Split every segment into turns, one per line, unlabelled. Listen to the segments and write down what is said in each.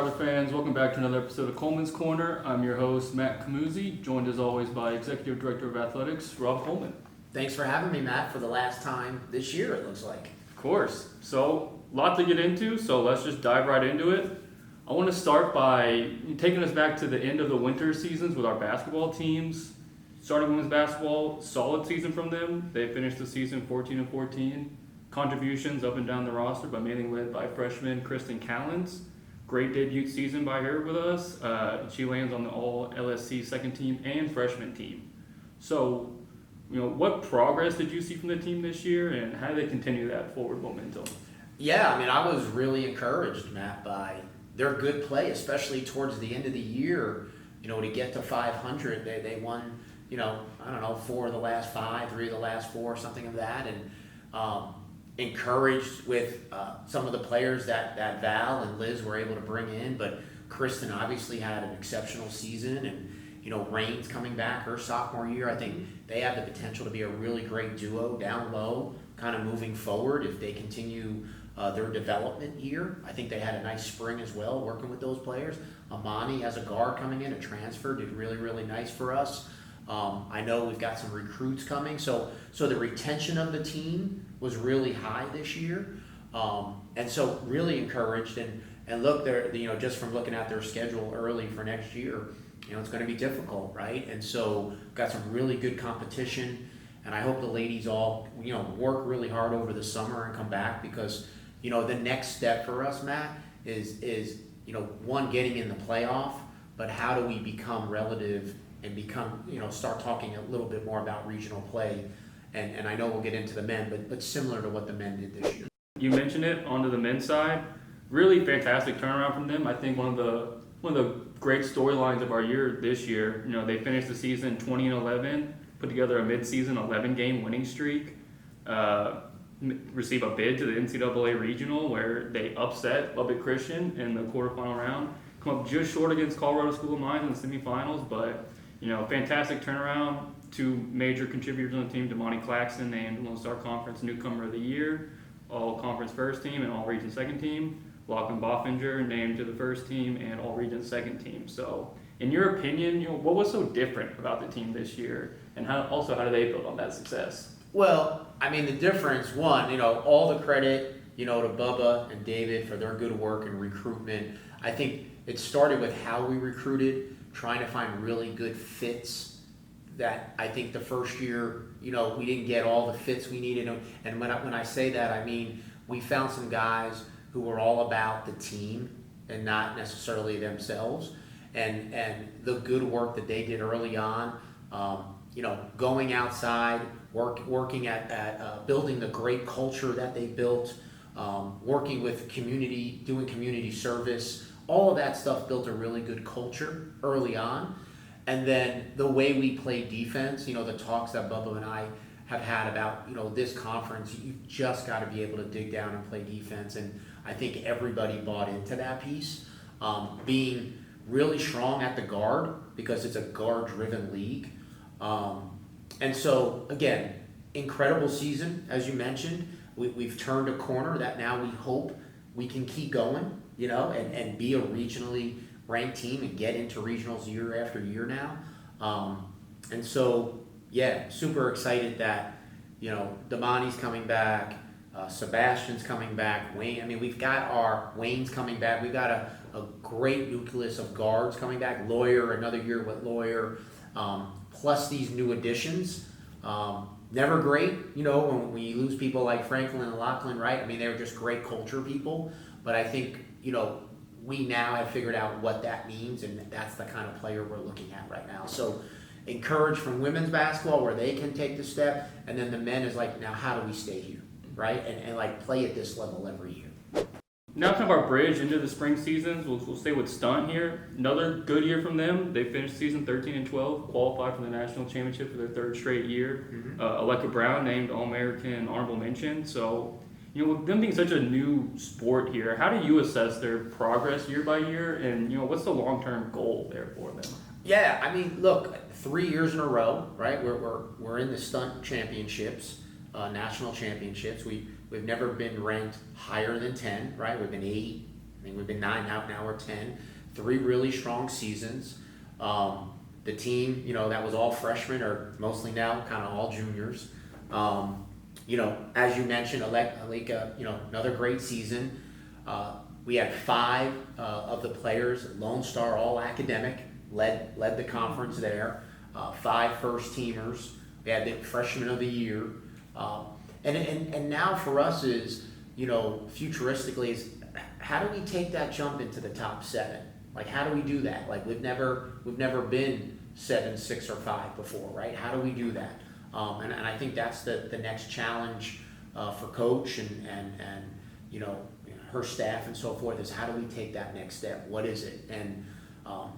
Tyler fans? Welcome back to another episode of Coleman's Corner. I'm your host, Matt Comuzzie, joined as always by Executive Director of Athletics, Rob Coleman.
Thanks for having me, Matt, for the last time this year, it looks like.
Of course. So, a lot to get into, so let's just dive right into it. I want to start by taking us back to the end of the winter seasons with our basketball teams. Starting women's basketball, solid season from them. They finished the season 14-14. Contributions up and down the roster, but mainly led by freshman Kristen Callens. Great debut season by her with us. She lands on the All-LSC second team and freshman team. So, what progress did you see from the team this year, and how do they continue that forward momentum?
Yeah, I was really encouraged, Matt, by their good play, especially towards the end of the year. To get to 500, they won, 4 of the last 5, 3 of the last 4, something of that, and encouraged with some of the players that Val and Liz were able to bring in, but Kristen obviously had an exceptional season, and Rain's coming back her sophomore year. I think they have the potential to be a really great duo down low, kind of moving forward if they continue their development year. I think they had a nice spring as well, working with those players. Amani as a guard coming in, a transfer, did really, really nice for us. I know we've got some recruits coming, so the retention of the team was really high this year, and so really encouraged. And look, they're just from looking at their schedule early for next year, it's going to be difficult, right? And so got some really good competition, and I hope the ladies all work really hard over the summer and come back, because the next step for us, Matt, is one, getting in the playoff, but how do we become relative and start talking a little bit more about regional play. And I know we'll get into the men, but similar to what the men did this year.
You mentioned it, onto the men's side. Really fantastic turnaround from them. I think one of the great storylines of our year this year, they finished the season 20-11, put together a mid-season 11-game winning streak, receive a bid to the NCAA regional where they upset Lubbock Christian in the quarterfinal round, come up just short against Colorado School of Mines in the semifinals, but fantastic turnaround. 2 major contributors on the team, Damani Claxton named Lone Star Conference Newcomer of the Year, All-Conference First Team and All-Region Second Team. Lachlan Boffinger named to the First Team and All-Region Second Team. So, in your opinion, what was so different about the team this year, and how do they build on that success?
Well, the difference, one, all the credit, to Bubba and David for their good work and recruitment. I think it started with how we recruited, trying to find really good fits. That I think the first year, we didn't get all the fits we needed. And when I say that, I mean we found some guys who were all about the team and not necessarily themselves. And the good work that they did early on, going outside, working at building the great culture that they built, working with community, doing community service, all of that stuff built a really good culture early on. And then the way we play defense, the talks that Bubba and I have had about, this conference, you've just got to be able to dig down and play defense. And I think everybody bought into that piece. Being really strong at the guard, because it's a guard-driven league. And so, again, incredible season, as you mentioned. We've turned a corner that now we hope we can keep going, and be a regionally ranked team and get into regionals year after year now. And so, yeah, super excited that, Damani's coming back, Sebastian's coming back, Wayne. We've got Wayne's coming back. We've got a great nucleus of guards coming back. Lawyer, another year with Lawyer, plus these new additions. Never great, when you lose people like Franklin and Lachlan, right? They were just great culture people. But I think, we now have figured out what that means, and that's the kind of player we're looking at right now. So encouraged from women's basketball where they can take the step, and then the men is like, now how do we stay here, right? And play at this level every year.
Now kind of our bridge into the spring seasons, we'll stay with Stunt here. Another good year from them. They finished season 13-12, qualified for the national championship for their 3rd straight year. Mm-hmm. Aleka Brown named All-American Honorable Mention. So, with them being such a new sport here, how do you assess their progress year by year, and what's the long-term goal there for them?
Yeah, look, 3 years in a row, right? We're in the Stunt championships, national championships. We've never been ranked higher than 10, right? We've been 8, I mean, we've been 9 out, now we're 10. 3 really strong seasons. The team, that was all freshmen or mostly now kind of all juniors. As you mentioned, Aleka, another great season. We had 5 of the players, Lone Star, all academic, led the conference there. 5 first teamers. We had the freshman of the year. And now for us is, futuristically is how do we take that jump into the top 7? Like, how do we do that? Like, we've never been 7, 6, or 5 before, right? How do we do that? And I think that's the next challenge for Coach and her staff and so forth is how do we take that next step? What is it? And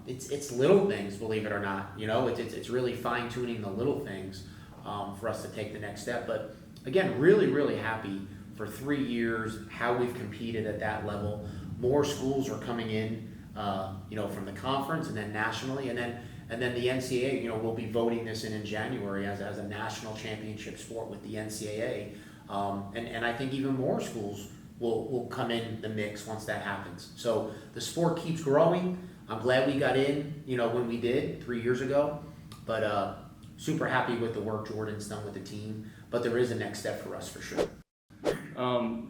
it's little things, believe it or not. It's really fine tuning the little things for us to take the next step. But again, really, really happy for 3 years how we've competed at that level. More schools are coming in. From the conference and then nationally, and then the NCAA, we'll be voting this in January as a national championship sport with the NCAA, and I think even more schools will come in the mix once that happens. So the sport keeps growing. I'm glad we got in, when we did 3 years ago, but super happy with the work Jordan's done with the team. But there is a next step for us for sure.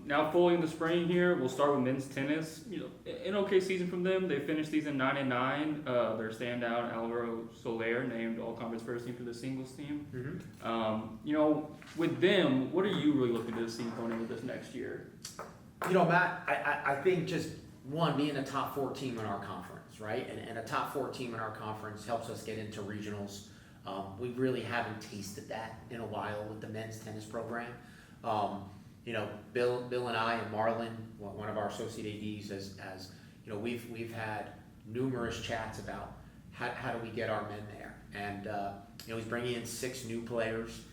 Now fully in the spring here, we'll start with men's tennis. An okay season from them. They finished season 9-9. Their standout Alvaro Soler named all-conference first team for the singles team. Mm-hmm. With them, what are you really looking to see going into this next year?
Matt, I think just one, being a top 4 team in our conference, right? And a top 4 team in our conference helps us get into regionals. We really haven't tasted that in a while with the men's tennis program. Bill and I and Marlon, one of our associate ADs, as we've had numerous chats about how do we get our men there, and he's bringing in 6 new players.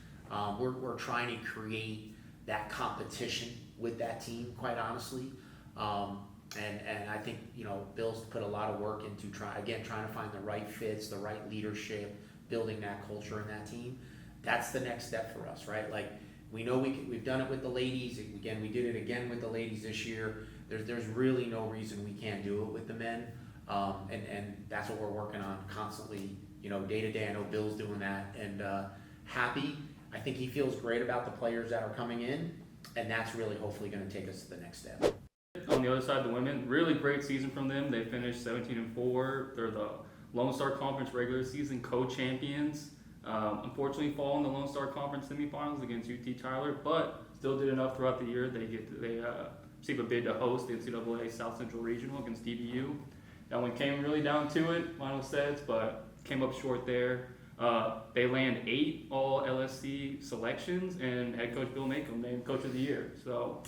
We're trying to create that competition with that team, quite honestly, and I think Bill's put a lot of work into trying to find the right fits, the right leadership, building that culture in that team. That's the next step for us, right? Like. We know we've done it with the ladies. Again, we did it again with the ladies this year. There's really no reason we can't do it with the men, and that's what we're working on constantly. Day to day. I know Bill's doing that, and happy. I think he feels great about the players that are coming in, and that's really hopefully going to take us to the next step.
On the other side, the women, really great season from them. They finished 17-4. They're the Lone Star Conference regular season co-champions. Unfortunately, fall in the Lone Star Conference semifinals against UT Tyler, but still did enough throughout the year. They receive a bid to host the NCAA South Central Regional against DBU. That one came really down to it, final sets, but came up short there. They land 8 all LSC selections, and head coach Bill Makem named Coach of the Year. So,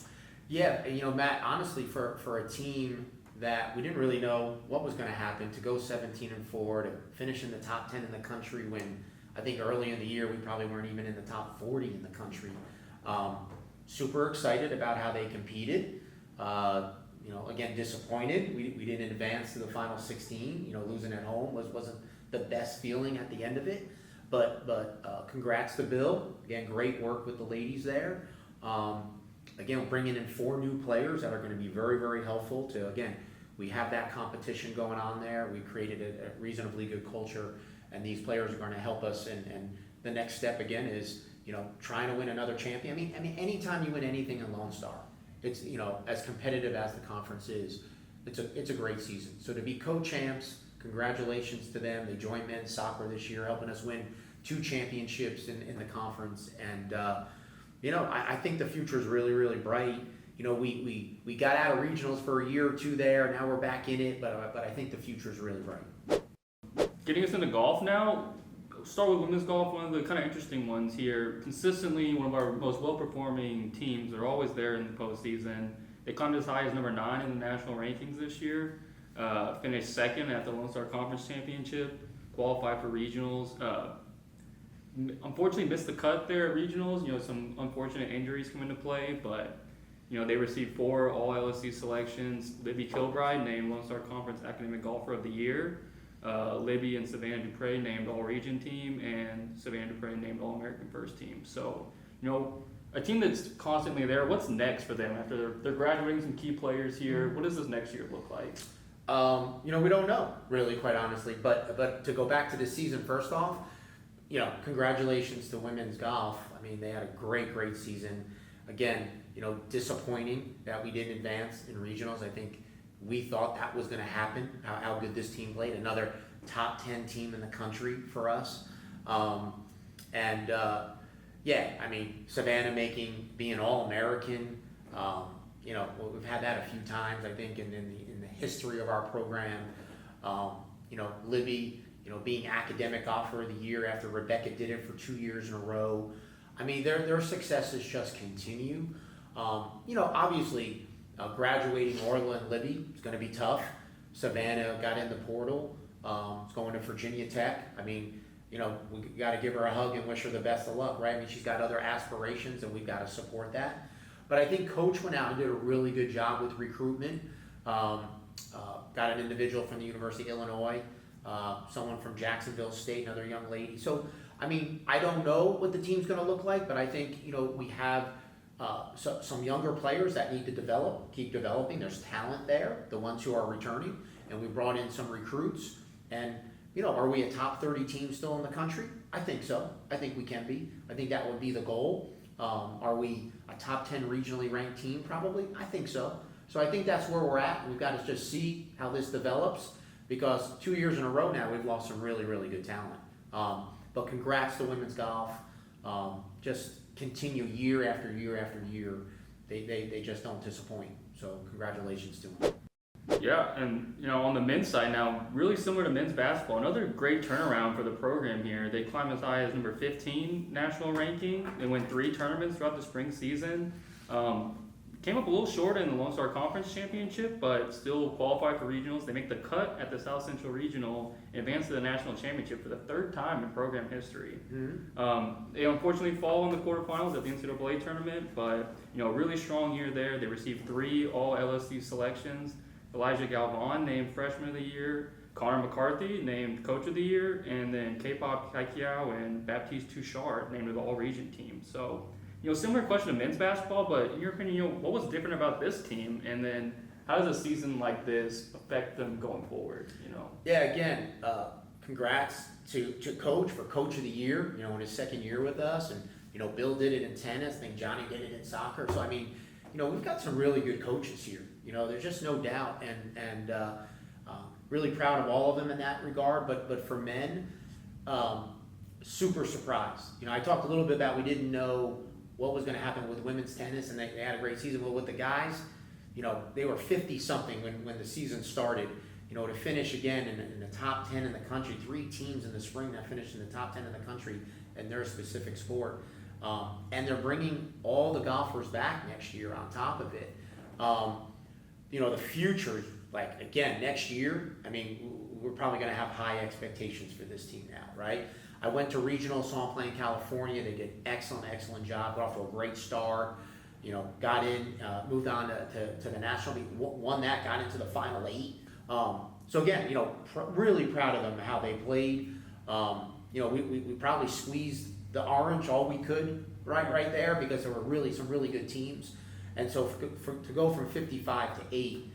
yeah, Matt, honestly, for a team that we didn't really know what was going to happen, to go 17-4, to finish in the top 10 in the country when. I think early in the year, we probably weren't even in the top 40 in the country. Super excited about how they competed. Again, disappointed. We didn't advance to the final 16. Losing at home wasn't the best feeling at the end of it. But congrats to Bill. Again, great work with the ladies there. Again, we're bringing in 4 new players that are going to be very, very helpful to, again, we have that competition going on there. We created a reasonably good culture. And these players are going to help us. And the next step again is, trying to win another champion. I mean, anytime you win anything in Lone Star, it's as competitive as the conference is, it's a great season. So to be co-champs, congratulations to them. They joined men's soccer this year, helping us win 2 championships in the conference. And I think the future is really, really bright. We got out of regionals for a year or 2 there. Now we're back in it, but I think the future is really bright.
Getting us into golf now, start with women's golf, one of the kind of interesting ones here. Consistently, one of our most well-performing teams. They're always there in the postseason. They climbed as high as number 9 in the national rankings this year. Finished 2nd at the Lone Star Conference Championship. Qualified for regionals. Unfortunately, missed the cut there at regionals. Some unfortunate injuries come into play, but they received 4 all LSC selections. Libby Kilbride named Lone Star Conference Academic Golfer of the Year. Libby and Savannah Dupre named All-Region Team, and Savannah Dupre named All-American First Team. So, a team that's constantly there. What's next for them after they're graduating some key players here? What does this next year look like?
We don't know, really, quite honestly. But to go back to this season, first off, congratulations to women's golf. I mean, they had a great season. Again, disappointing that we didn't advance in regionals. I think we thought that was going to happen, how good this team played. Another top 10 team in the country for us. Savannah being All-American. We've had that a few times, I think, in the history of our program. Libby, being Academic Offer of the Year after Rebecca did it for 2 years in a row. I mean, their successes just continue. Obviously, graduating Orla and Libby is going to be tough. Savannah got in the portal. Is going to Virginia Tech. I mean, we got to give her a hug and wish her the best of luck, right? I mean, she's got other aspirations, and we've got to support that. But I think Coach went out and did a really good job with recruitment. Got an individual from the University of Illinois, someone from Jacksonville State, another young lady. So, I mean, I don't know what the team's going to look like, but I think, we have some younger players that need to keep developing. There's talent there, the ones who are returning, and we brought in some recruits. And, are we a top 30 team still in the country? I think so. I think we can be. I think that would be the goal. Are we a top 10 regionally ranked team? Probably. I think so. So I think that's where we're at. We've got to just see how this develops, because 2 years in a row now we've lost some really good talent. But congrats to women's golf. Just continue year after year after year. They just don't disappoint. So congratulations to them.
Yeah, and on the men's side now, really similar to men's basketball, another great turnaround for the program here. They climbed as high as number 15 national ranking. They won 3 tournaments throughout the spring season. Came up a little short in the Lone Star Conference Championship, but still qualified for regionals. They make the cut at the South Central Regional and advance to the national championship for the 3rd time in program history. Mm-hmm. They unfortunately fall in the quarterfinals at the NCAA tournament, but really strong year there. They received 3 All-LSC selections. Elijah Galvan named Freshman of the Year, Connor McCarthy named Coach of the Year, and then K-Pop Kaikiao and Baptiste Touchard named to the All-Region team. So, similar question to men's basketball, but in your opinion, what was different about this team? And then how does a season like this affect them going forward,
Yeah, again, congrats to Coach for Coach of the Year, in his 2nd year with us. And, Bill did it in tennis. I think Johnny did it in soccer. So, I mean, we've got some really good coaches here. There's just no doubt, and really proud of all of them in that regard. But for men, super surprised. I talked a little bit about we didn't know what was going to happen with women's tennis, and they had a great season. Well, with the guys, they were 50-something when the season started. To finish again in the top 10 in the country, 3 teams in the spring that finished in the top 10 in the country in their specific sport. And they're bringing all the golfers back next year on top of it. The future, like, again, next year, I mean, we're probably going to have high expectations for this team now, right? I went to regional, saw them play in California. They did an excellent job, got off to a great start. Got in, moved on to the national league, won that, got into the final 8. So again, really proud of them, how they played. We probably squeezed the orange all we could right there, because there were some really good teams. And so to go from 55 to 8,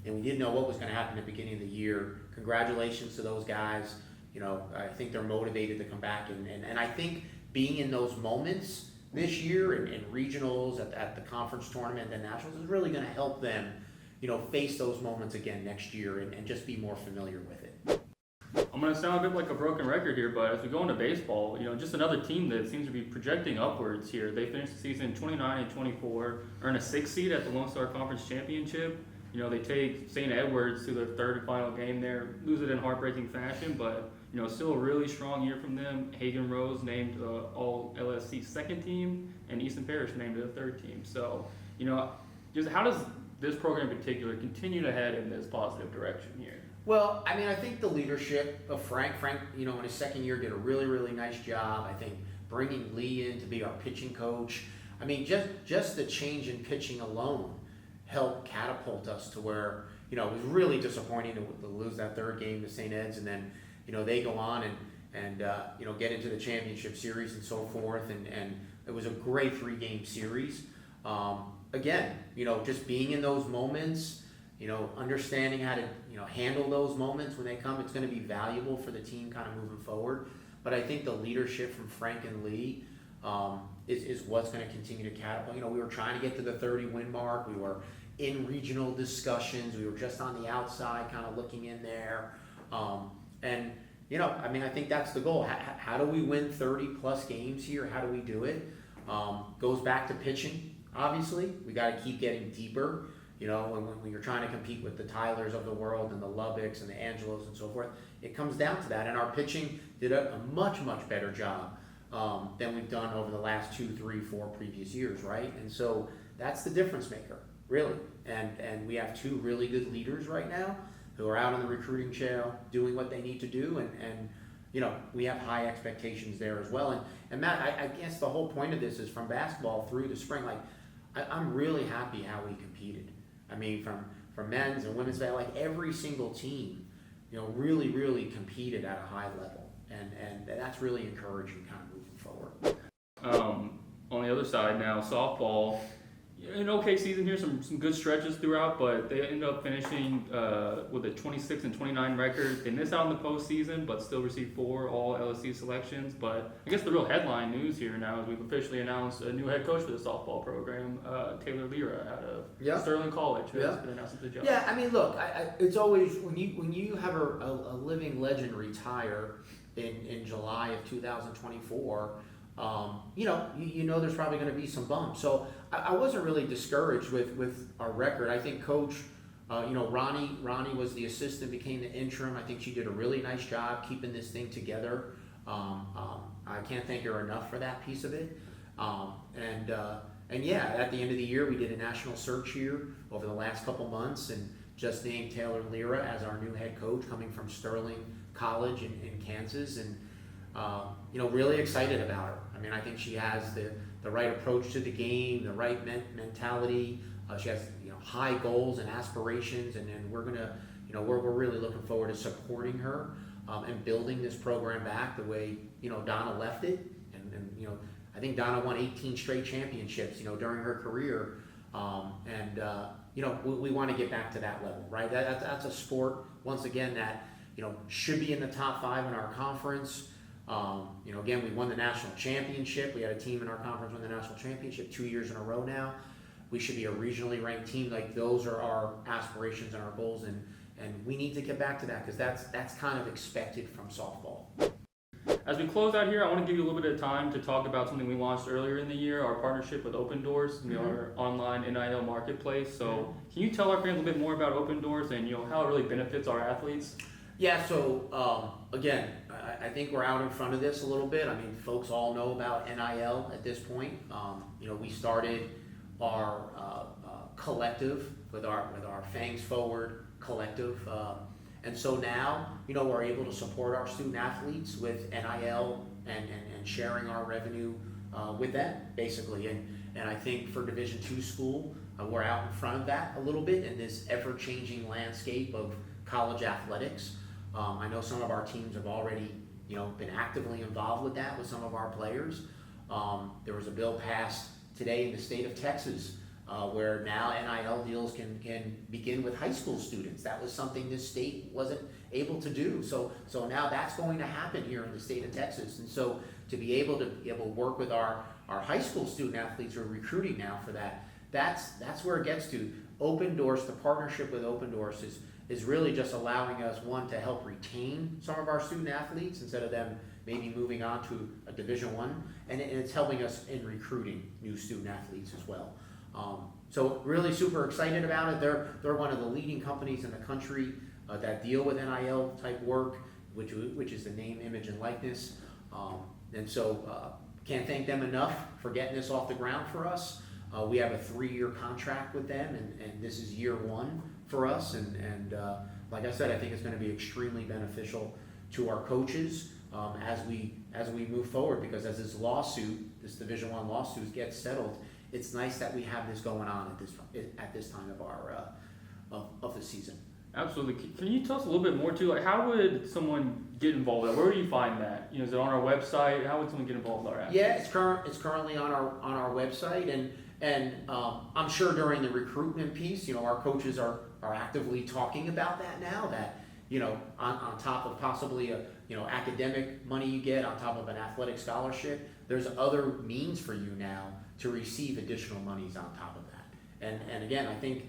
and we didn't know what was going to happen at the beginning of the year. Congratulations to those guys. I think they're motivated to come back, and I think being in those moments this year in regionals at the conference tournament and nationals is really going to help them, face those moments again next year and just be more familiar with it.
I'm going to sound a bit like a broken record here, but as we go into baseball, just another team that seems to be projecting upwards here. They finished the season 29-24, earn a 6th seed at the Lone Star Conference Championship. They take St. Edwards to their 3rd and final game there, lose it in heartbreaking fashion, but still a really strong year from them. Hagen Rose named All-LSC 2nd team, and Easton Parish named to the 3rd team. So, just how does this program in particular continue to head in this positive direction here?
Well, I mean, I think the leadership of Frank, in his 2nd year did a really nice job. I think bringing Lee in to be our pitching coach. I mean, just the change in pitching alone helped catapult us to where, it was really disappointing to lose that 3rd game to St. Ed's, and then, they go on get into the championship series and so forth. And it was a great 3-game series. Again, just being in those moments, understanding how to, handle those moments when they come, it's going to be valuable for the team kind of moving forward. But I think the leadership from Frank and Lee is what's going to continue to catapult. We were trying to get to the 30-win mark. We were in regional discussions. We were just on the outside kind of looking in there. I think that's the goal. How do we win 30-plus games here? How do we do it? Goes back to pitching, obviously. We got to keep getting deeper. When you're trying to compete with the Tylers of the world and the Lubbocks and the Angelos and so forth, it comes down to that. And our pitching did a much, much better job than we've done over the last 2, 3, 4 previous years, right? And so that's the difference maker, really. And we have 2 really good leaders right now who are out on the recruiting trail doing what they need to do. And we have high expectations there as well. And Matt, I guess the whole point of this is from basketball through the spring, I'm really happy how we competed. I mean, from men's and women's, every single team, really, really competed at a high level. And that's really encouraging kind of moving forward.
On the other side now, softball, an okay season here, some good stretches throughout, but they ended up finishing with a 26-29 record. They missed out in the postseason, but still received 4 all-LSC selections. But I guess the real headline news here now is we've officially announced a new head coach for the softball program, Taylor Lira out of Sterling College, who has been announced as the job.
Yeah, I mean, look, it's always when you have a living legend retire in July of 2024. There's probably going to be some bumps. So I wasn't really discouraged with our record. I think Coach, Ronnie was the assistant, became the interim. I think she did a really nice job keeping this thing together. I can't thank her enough for that piece of it. At the end of the year, we did a national search here over the last couple months and just named Taylor Lira as our new head coach coming from Sterling College in Kansas. And really excited about her. I mean, I think she has the right approach to the game, the right mentality. She has high goals and aspirations, and we're gonna, we're really looking forward to supporting her and building this program back the way Donna left it. And I think Donna won 18 straight championships during her career. We want to get back to that level, right? That's a sport once again that should be in the top 5 in our conference. Again, we won the national championship. We had a team in our conference win the national championship 2 years in a row now. We should be a regionally ranked team. Those are our aspirations and our goals, and we need to get back to that because that's kind of expected from softball.
As we close out here, I want to give you a little bit of time to talk about something we launched earlier in the year, our partnership with Open Doors, our online NIL marketplace. So can you tell our fans a little bit more about Open Doors and how it really benefits our athletes?
Yeah, so again, I think we're out in front of this a little bit. I mean, folks all know about NIL at this point. We started our collective with our Fangs Forward collective, and so now we're able to support our student athletes with NIL and sharing our revenue with them basically. And I think for Division II school, we're out in front of that a little bit in this ever-changing landscape of college athletics. I know some of our teams have already, been actively involved with that with some of our players. There was a bill passed today in the state of Texas where now NIL deals can begin with high school students. That was something this state wasn't able to do. So now that's going to happen here in the state of Texas. And so to be able to work with our high school student athletes who are recruiting now for that's where it gets to. Open Doors, the partnership with Open Doors is really just allowing us, one, to help retain some of our student athletes instead of them maybe moving on to a Division I, and it's helping us in recruiting new student athletes as well. So really super excited about it. They're one of the leading companies in the country that deal with NIL type work, which is the name, image, and likeness. And so can't thank them enough for getting this off the ground for us. We have a 3-year contract with them, and this is year 1 for us. And like I said, I think it's going to be extremely beneficial to our coaches as we move forward, because as this Division I lawsuit gets settled, it's nice that we have this going on at this time of our of the season.
Absolutely. Can you tell us a little bit more too? Like, how would someone get involved? Where would you find that? Is it on our website? How would someone get involved with our athletes?
Yeah, it's currently on our website, and I'm sure during the recruitment piece, our coaches are actively talking about that now. That on top of possibly a academic money you get, on top of an athletic scholarship, there's other means for you now to receive additional monies on top of that. And again, I think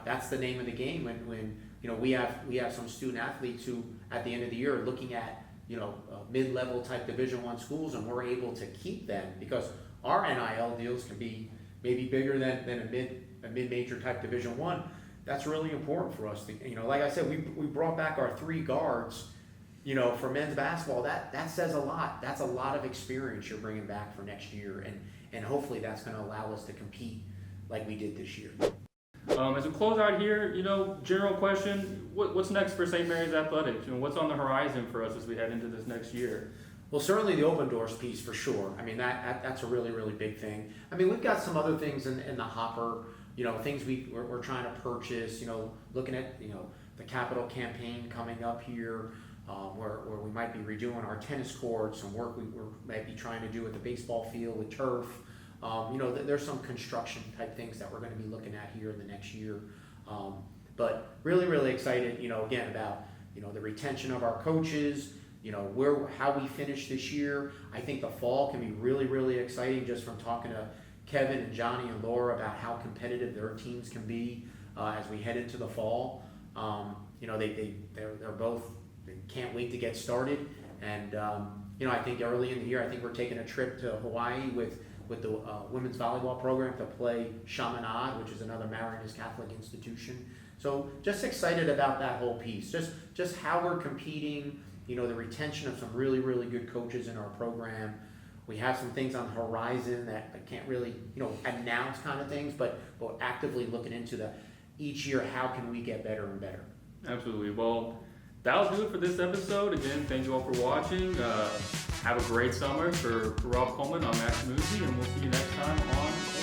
that's the name of the game when we have some student athletes who at the end of the year are looking at mid-level type Division I schools, and we're able to keep them because our NIL deals can be maybe bigger than a mid-major type Division I. That's really important for us to, like I said, we brought back our 3 guards, for men's basketball. That says a lot. That's a lot of experience you're bringing back for next year, and hopefully that's going to allow us to compete like we did this year.
As we close out here, general question, what's next for St. Mary's Athletics? What's on the horizon for us as we head into this next year?
Well, certainly the open doors piece for sure. I mean, that's a really, really big thing. I mean, we've got some other things in the hopper, things we're trying to purchase, looking at, the capital campaign coming up here, where we might be redoing our tennis courts, some work we might be trying to do with the baseball field with turf. There's some construction type things that we're going to be looking at here in the next year. But really, really excited, again, about, the retention of our coaches, how we finish this year. I think the fall can be really, really exciting just from talking to Kevin and Johnny and Laura about how competitive their teams can be as we head into the fall. They're both, they can't wait to get started. And, I think early in the year, I think we're taking a trip to Hawaii with the women's volleyball program to play Chaminade, which is another Mariners Catholic institution. So just excited about that whole piece. Just how we're competing, the retention of some really, really good coaches in our program. We have some things on the horizon that I can't really, announce kind of things, but we're actively looking into each year, how can we get better and better?
Absolutely. Well, that'll do it for this episode. Again, thank you all for watching. Have a great summer. For Rob Coleman, I'm Matt Comuzzie, and we'll see you next time on